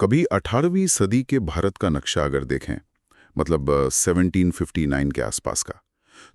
कभी 18वीं सदी के भारत का नक्शा अगर देखें, मतलब 1759 के आसपास का,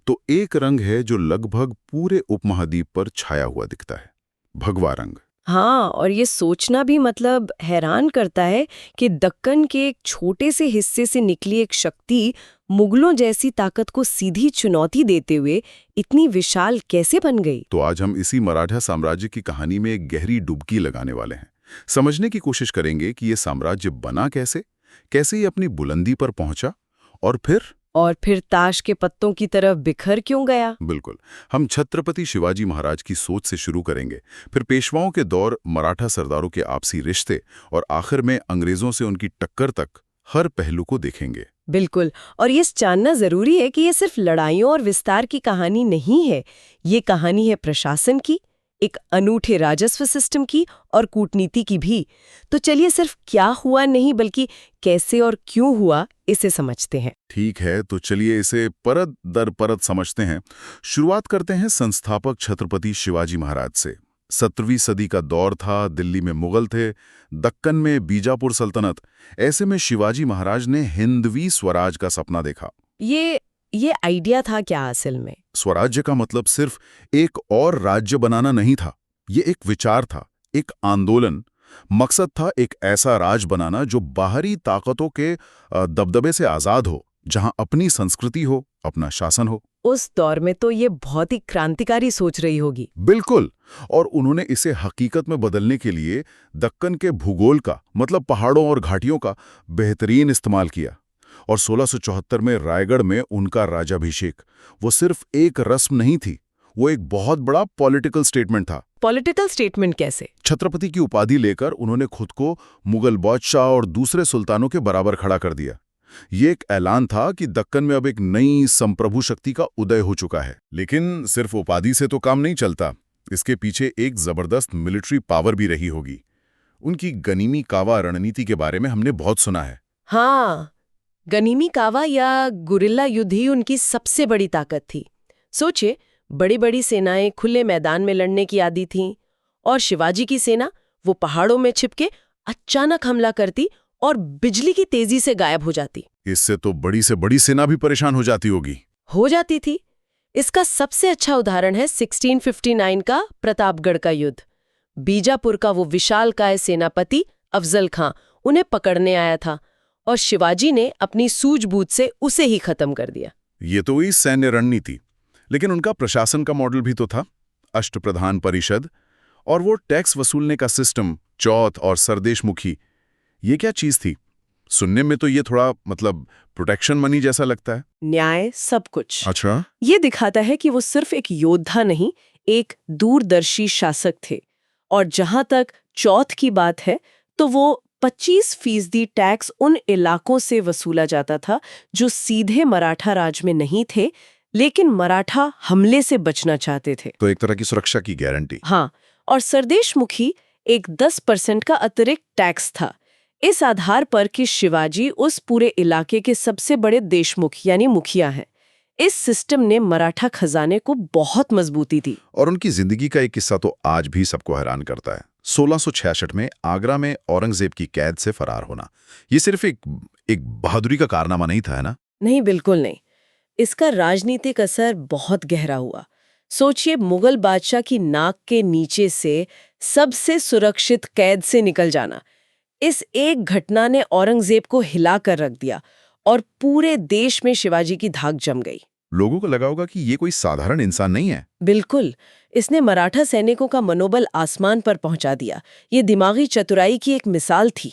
तो एक रंग है जो लगभग पूरे उपमहाद्वीप पर छाया हुआ दिखता है, भगवा रंग। हाँ, और ये सोचना भी मतलब हैरान करता है कि दक्कन के एक छोटे से हिस्से से निकली एक शक्ति मुगलों जैसी ताकत को सीधी चुनौती देते हुए इतनी विशाल कैसे बन गई। तो आज हम इसी मराठा साम्राज्य की कहानी में एक गहरी डुबकी लगाने वाले हैं। समझने की कोशिश करेंगे कि ये साम्राज्य बना कैसे, कैसे ये अपनी बुलंदी पर पहुंचा, और फिर ताश के पत्तों की तरफ बिखर क्यों गया। बिल्कुल, हम छत्रपति शिवाजी महाराज की सोच से शुरू करेंगे, फिर पेशवाओं के दौर, मराठा सरदारों के आपसी रिश्ते और आखिर में अंग्रेजों से उनकी टक्कर तक हर पहलू को देखेंगे। बिल्कुल, और ये जानना जरूरी है कि ये सिर्फ लड़ाइयों और विस्तार की कहानी नहीं है। ये कहानी है प्रशासन की, एक अनूठे राजस्व सिस्टम की और कूटनीति की भी। तो चलिए सिर्फ क्या हुआ नहीं बल्कि कैसे और क्यों हुआ इसे समझते हैं। ठीक है, तो चलिए इसे परत दर परत समझते हैं। शुरुआत करते हैं संस्थापक छत्रपति शिवाजी महाराज से। 17वीं सदी का दौर था, दिल्ली में मुगल थे, दक्कन में बीजापुर सल्तनत। ऐसे में शिवाजी महाराज ने हिंदवी स्वराज का सपना देखा। ये आइडिया था क्या असल में? स्वराज्य का मतलब सिर्फ एक और राज्य बनाना नहीं था, ये एक विचार था, एक आंदोलन। मकसद था एक ऐसा राज बनाना जो बाहरी ताकतों के दबदबे से आजाद हो, जहां अपनी संस्कृति हो, अपना शासन हो। उस दौर में तो ये बहुत ही क्रांतिकारी सोच रही होगी। बिल्कुल, और उन्होंने इसे हकीकत में बदलने के लिए दक्कन के भूगोल का, मतलब पहाड़ों और घाटियों का बेहतरीन इस्तेमाल किया। और 1674 में रायगढ़ में उनका राजाभिषेक, वो सिर्फ एक रस्म नहीं थी, वो एक बहुत बड़ा पॉलिटिकल स्टेटमेंट था। पॉलिटिकल स्टेटमेंट कैसे? छत्रपति की उपाधि लेकर उन्होंने खुद को मुगल बादशाह और दूसरे सुल्तानों के बराबर खड़ा कर दिया। ये एक ऐलान था कि दक्कन में अब एक नई संप्रभु शक्ति का उदय हो चुका है। लेकिन सिर्फ उपाधि से तो काम नहीं चलता, इसके पीछे एक जबरदस्त मिलिट्री पावर भी रही होगी। उनकी गनीमी कावा रणनीति के बारे में हमने बहुत सुना है। हाँ, गनीमी कावा या गुरिल्ला युद्ध ही उनकी सबसे बड़ी ताकत थी। सोचिए, बड़ी बड़ी सेनाएं खुले मैदान में लड़ने की आदी थीं, और शिवाजी की सेना वो पहाड़ों में छिपके अचानक हमला करती और बिजली की तेजी से गायब हो जाती। इससे तो बड़ी से बड़ी सेना भी परेशान हो जाती होगी। हो जाती थी। इसका सबसे अच्छा उदाहरण है 1659 का प्रतापगढ़ का युद्ध। बीजापुर का वो विशालकाय सेनापति अफजल खां उन्हें पकड़ने आया था, और शिवाजी ने अपनी सूझबूझ से उसे ही खत्म कर दिया। ये तो हुई सैन्य रणनीति, लेकिन उनका प्रशासन का मॉडल भी तो था, अष्टप्रधान परिषद, और वो टैक्स वसूलने का सिस्टम, चौथ और सरदेशमुखी। ये क्या चीज थी? सुनने में तो ये थोड़ा मतलब प्रोटेक्शन मनी जैसा लगता है। न्याय सब कुछ। अच्छा, ये दिखाता है कि वो सिर्फ एक योद्धा नहीं, एक दूरदर्शी शासक थे। और जहां तक चौथ की बात है, तो वो 25% टैक्स उन इलाकों से वसूला जाता था जो सीधे मराठा राज में नहीं थे, लेकिन मराठा हमले से बचना चाहते थे। तो एक तरह की सुरक्षा की गारंटी। हाँ, और सरदेशमुखी एक 10% का अतिरिक्त टैक्स था, इस आधार पर कि शिवाजी उस पूरे इलाके के सबसे बड़े देशमुख यानी मुखिया हैं। इस सिस्टम ने मराठा खजाने को बहुत मजबूती दी। और उनकी जिंदगी का एक किस्सा तो आज भी सबको हैरान करता है। 1666 में आगरा में औरंगजेब की कैद से फरार होना, ये सिर्फ एक बहादुरी का कारनामा नहीं था, है ना? नहीं, बिल्कुल नहीं। इसका राजनीतिक असर बहुत गहरा हुआ। सोचिए, मुगल बादशाह की नाक के नीचे से सबसे सुरक्षित कैद से निकल जाना। इस एक घटना ने औरंगजेब को हिला कर रख दिया, और पूरे देश में शिवाजी की धाक जम गई। लोगों को लगा होगा कि ये कोई साधारण इंसान नहीं है। बिल्कुल, इसने मराठा सैनिकों का मनोबल आसमान पर पहुंचा दिया। ये दिमागी चतुराई की एक मिसाल थी।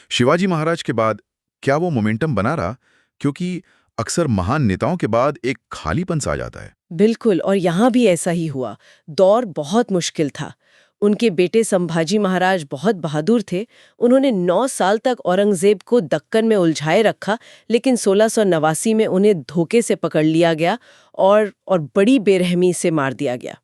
शिवाजी महाराज के बाद क्या वो मोमेंटम बना रहा? क्योंकि अक्सर महान नेताओं के बाद एक खालीपन सा आ जाता है। बिल्कुल, और यहाँ भी ऐसा ही हुआ। दौर बहुत मुश्किल था। उनके बेटे संभाजी महाराज बहुत बहादुर थे। उन्होंने 9 साल तक औरंगजेब को दक्कन में उलझाए रखा, लेकिन 1689 में उन्हें धोखे से पकड़ लिया गया और बड़ी बेरहमी से मार दिया गया।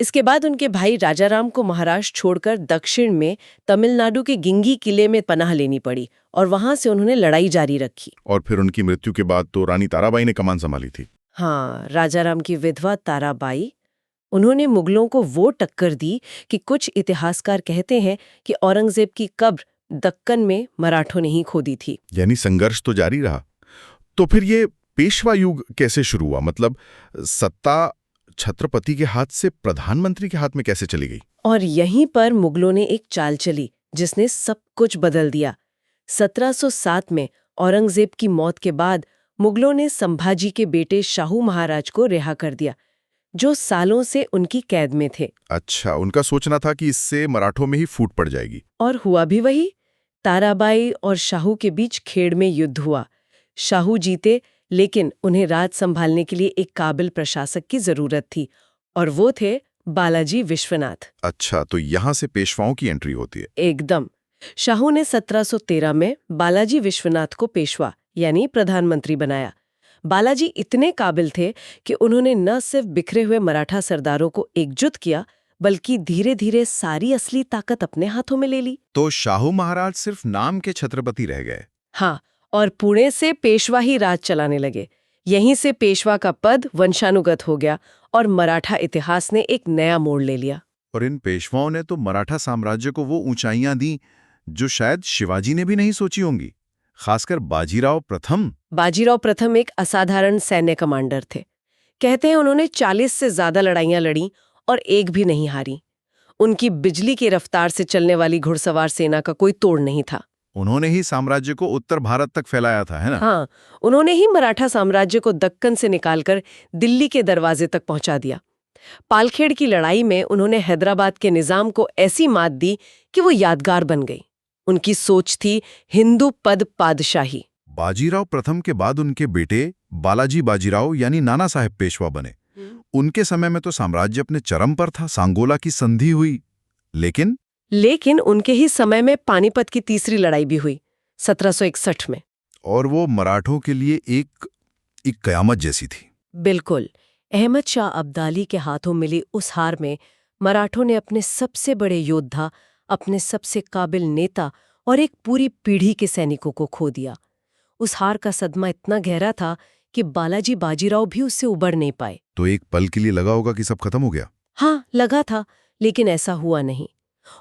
इसके बाद उनके भाई राजाराम को महाराष्ट्र छोड़कर दक्षिण में तमिलनाडु के गिंगी किले में पनाह लेनी पड़ी, और वहां से उन्होंने लड़ाई जारी रखी। और फिर उनकी मृत्यु के बाद तो रानी ताराबाई ने कमान संभाली थी। हाँ, राजाराम की विधवा ताराबाई, उन्होंने मुगलों को वो टक्कर दी कि कुछ इतिहासकार कहते हैं कि औरंगजेब की कब्र दक्कन में मराठों ने ही खोदी थी। यानी संघर्ष तो जारी रहा। तो फिर ये पेशवा युग कैसे शुरू हुआ? मतलब सत्ता छत्रपति के हाथ से प्रधानमंत्री के हाथ में कैसे चली गई? और यहीं पर मुगलों ने एक चाल चली जिसने सब कुछ बदल दिया। 1707 में औरंगजेब की मौत के बाद मुगलों ने संभाजी के बेटे शाहू महाराज को रिहा कर दिया, जो सालों से उनकी कैद में थे। अच्छा, उनका सोचना था कि इससे मराठों में ही फूट पड़ जाएगी। और हुआ भी वही। ताराबाई और शाहू के बीच खेड़ में युद्ध हुआ। शाहू जीते, लेकिन उन्हें राज संभालने के लिए एक काबिल प्रशासक की जरूरत थी, और वो थे बालाजी विश्वनाथ। अच्छा, तो यहाँ से पेशवाओं की एंट्री होती है। एकदम। शाहू ने 1713 में बालाजी विश्वनाथ को पेशवा यानी प्रधानमंत्री बनाया। बालाजी इतने काबिल थे कि उन्होंने न सिर्फ बिखरे हुए मराठा सरदारों को एकजुट किया, बल्कि धीरे धीरे सारी असली ताकत अपने हाथों में ले ली। तो शाहू महाराज सिर्फ नाम के छत्रपति रह गए। हाँ, और पुणे से पेशवा ही राज चलाने लगे। यहीं से पेशवा का पद वंशानुगत हो गया और मराठा इतिहास ने एक नया मोड़ ले लिया। और इन पेशवाओं ने तो मराठा साम्राज्य को वो ऊंचाइयां दी जो शायद शिवाजी ने भी नहीं सोची होंगी, खासकर बाजीराव प्रथम। बाजीराव प्रथम एक असाधारण सैन्य कमांडर थे। कहते हैं उन्होंने 40 से ज्यादा लड़ाइयां लड़ी और एक भी नहीं हारी। उनकी बिजली की रफ्तार से चलने वाली घुड़सवार सेना का कोई तोड़ नहीं था। उन्होंने ही साम्राज्य को उत्तर भारत तक फैलाया था, है ना? हाँ, उन्होंने ही मराठा साम्राज्य को दक्कन से निकालकर दिल्ली के दरवाजे तक पहुंचा दिया। पालखेड़ की लड़ाई में उन्होंने हैदराबाद के निजाम को ऐसी मात दी कि वो यादगार बन गई। उनकी सोच थी हिंदू पद पादशाही। बाजीराव प्रथम के बाद उनके बेटे बालाजी बाजीराव यानी नाना साहेब पेशवा बने। उनके समय में तो साम्राज्य अपने चरम पर था, सांगोला की संधि हुई। लेकिन उनके ही समय में पानीपत की तीसरी लड़ाई भी हुई 1761 में। और वो मराठों के लिए एक कयामत जैसी थी। बिल्कुल। अहमद शाह अब्दाली के हाथों मिली उस हार में मराठों ने अपने सबसे बड़े योद्धा, अपने सबसे काबिल नेता और एक पूरी पीढ़ी के सैनिकों को खो दिया। उस हार का सदमा इतना गहरा था कि बालाजी बाजीराव भी उससे उबर नहीं पाए। तो एक पल के लिए लगा होगा कि सब खत्म हो गया। हाँ, लगा था, लेकिन ऐसा हुआ नहीं।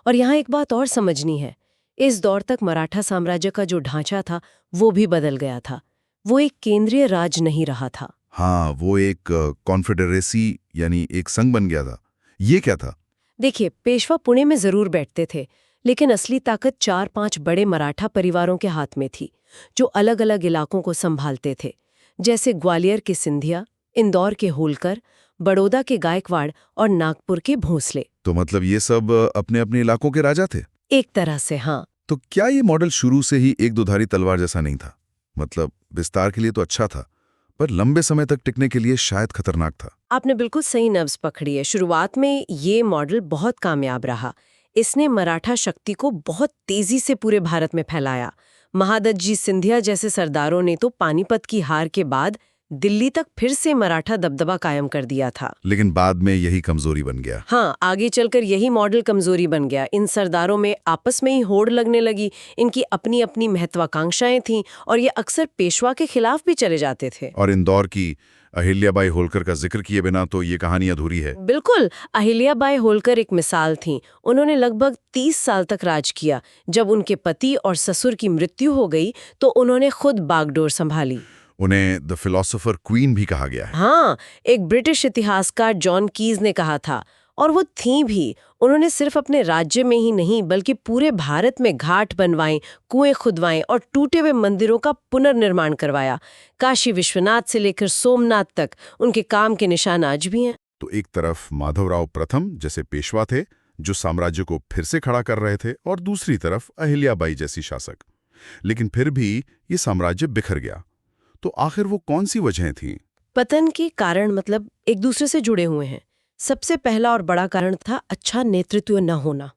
और यहाँ एक बात और समझनी है। इस दौर तक मराठा साम्राज्य का जो ढांचा था वो भी बदल गया था। वो एक केंद्रीय राज नहीं रहा था। हाँ, वो एक कॉन्फेडरेसी यानी एक संघ बन गया था। ये क्या था? देखिए, पेशवा पुणे में जरूर बैठते थे, लेकिन असली ताकत 4-5 बड़े मराठा परिवारों के हाथ में थी, जो अलग अलग इलाकों को संभालते थे, जैसे ग्वालियर के सिंधिया, इंदौर के होलकर, बड़ौदा के गायकवाड़ और नागपुर के भोंसले। तो मतलब ये सब अपने अपने इलाकों के राजा थे? एक तरह से, हाँ। तो क्या ये मॉडल शुरू से ही एक दुधारी तलवार जैसा नहीं था? मतलब विस्तार के लिए तो अच्छा था, पर लंबे समय तक टिकने के लिए शायद खतरनाक था। आपने बिल्कुल सही नब्ज पकड़ी है। शुरुआत में ये मॉडल बहुत कामयाब रहा। इसने मराठा शक्ति को बहुत तेजी से पूरे भारत में फैलाया। महादजी सिंधिया जैसे सरदारों ने तो पानीपत की हार के बाद दिल्ली तक फिर से मराठा दबदबा कायम कर दिया था। लेकिन बाद में यही कमजोरी बन गया। हाँ, आगे चलकर यही मॉडल कमजोरी बन गया। इन सरदारों में आपस में ही होड़ लगने लगी। इनकी अपनी अपनी महत्वाकांक्षाएं थीं और ये अक्सर पेशवा के खिलाफ भी चले जाते थे। और इंदौर की अहिल्याबाई होलकर का जिक्र किए बिना तो ये कहानी अधूरी है। बिल्कुल। अहिल्याबाई होलकर एक मिसाल थीं। उन्होंने लगभग 30 साल तक राज किया। जब उनके पति और ससुर की मृत्यु हो गई तो उन्होंने खुद बागडोर संभाली। उन्हें द फिलोसोफर क्वीन भी कहा गया है। हाँ, एक ब्रिटिश इतिहासकार जॉन कीज ने कहा था, और वो थीं भी। उन्होंने सिर्फ अपने राज्य में ही नहीं बल्कि पूरे भारत में घाट बनवाए, कुएं खुदवाए और टूटे हुए मंदिरों का पुनर्निर्माण करवाया। काशी विश्वनाथ से लेकर सोमनाथ तक उनके काम के निशान आज भी हैं। तो एक तरफ माधवराव प्रथम जैसे पेशवा थे जो साम्राज्य को फिर से खड़ा कर रहे थे, और दूसरी तरफ अहिल्याबाई जैसी शासक। लेकिन फिर भी ये साम्राज्य बिखर गया। तो आखिर वो कौन सी वजहें थीं? पतन के कारण मतलब एक दूसरे से जुड़े हुए हैं। सबसे पहला और बड़ा कारण था अच्छा नेतृत्व न होना।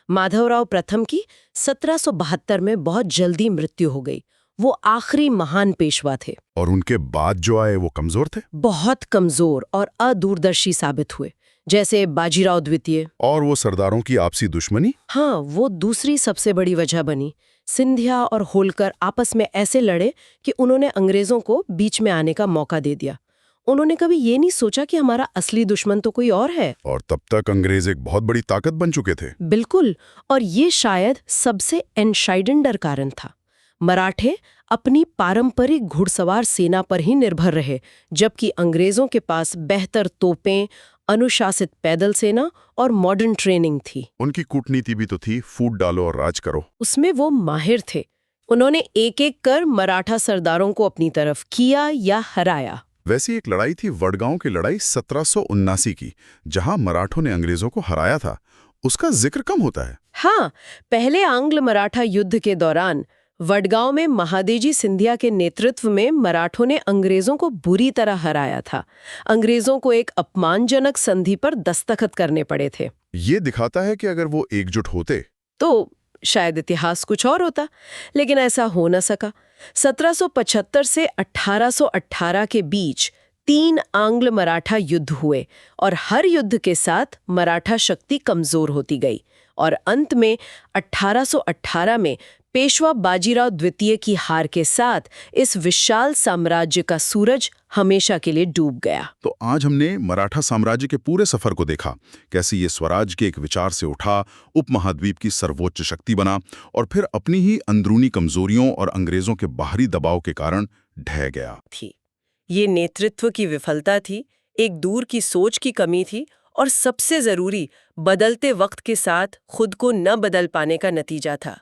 माधवराव प्रथम की 1772 में बहुत जल्दी मृत्यु हो गई। वो आखिरी महान पेशवा थे। और उनके बाद जो आए वो कमजोर थे? बहुत कमजोर और अदूरदर्शी साबित हुए, जैसे बाजीराव द्वितीय। और वो सरदारों की आपसी दुश्मनी? हाँ, वो दूसरी सबसे बड़ी वजह बनी। सिंधिया और होलकर आपस में ऐसे लड़े कि उन्होंने अंग्रेजों को बीच में आने का मौका दे दिया। उन्होंने कभी ये नहीं सोचा कि हमारा असली दुश्मन तो कोई और है। और तब तक अंग्रेज एक बहुत बड़ी ताकत बन चुके थे। बिल्कुल, और ये शायद सबसे एंशाइडेंडर कारण था। मराठे अपनी पारंपरिक घुड़सवार सेना पर ही निर्भर रहे, जबकि अंग्रेजों के पास बेहतर तोपें, अनुशासित पैदल सेना और मॉडर्न ट्रेनिंग थी। उनकी कूटनीति भी तो थी, फूट डालो और राज करो। उसमें वो माहिर थे। उन्होंने एक-एक कर मराठा सरदारों को अपनी तरफ किया या हराया। वैसी एक लड़ाई थी वडगांव की लड़ाई 1779 की, जहां मराठों ने अंग्रेजों को हराया था। उसका जिक्र कम होता है। हाँ, पहले आंग्ल मराठा युद्ध के दौरान वडगांव में महादेजी सिंधिया के नेतृत्व में मराठों ने अंग्रेजों को बुरी तरह हराया था। अंग्रेजों को एक अपमानजनक संधि पर दस्तखत करने पड़े थे। ये दिखाता है कि अगर वो एकजुट होते तो शायद इतिहास कुछ और होता, लेकिन ऐसा हो न सका। 1775 से 1818 के बीच 3 आंग्ल मराठा युद्ध हुए और हर युद्ध के साथ मराठा शक्ति कमजोर होती गई और अंत में 1818 में पेशवा बाजीराव द्वितीय की हार के साथ इस विशाल साम्राज्य का सूरज हमेशा के लिए डूब गया। तो आज हमने मराठा साम्राज्य के पूरे सफर को देखा, कैसे ये स्वराज के एक विचार से उठा, उपमहाद्वीप की सर्वोच्च शक्ति बना और फिर अपनी ही अंदरूनी कमजोरियों और अंग्रेजों के बाहरी दबाव के कारण ढह गया। ये नेतृत्व की विफलता थी, एक दूर की सोच की कमी थी और सबसे जरूरी बदलते वक्त के साथ खुद को न बदल पाने का नतीजा था।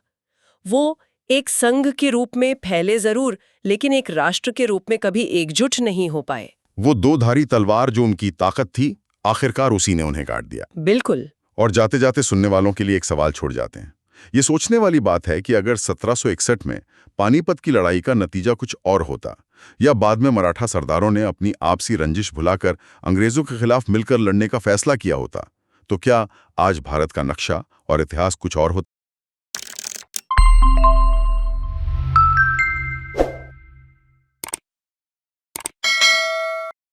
वो एक संघ के रूप में फैले जरूर, लेकिन एक राष्ट्र के रूप में कभी एकजुट नहीं हो पाए। वो दो धारी तलवार जो उनकी ताकत थी, आखिरकार उसी ने उन्हें काट दिया। बिल्कुल। और जाते जाते सुनने वालों के लिए एक सवाल छोड़ जाते हैं। ये सोचने वाली बात है कि अगर 1761 में पानीपत की लड़ाई का नतीजा कुछ और होता, या बाद में मराठा सरदारों ने अपनी आपसी रंजिश भुलाकर अंग्रेजों के खिलाफ मिलकर लड़ने का फैसला किया होता, तो क्या आज भारत का नक्शा और इतिहास कुछ और होता?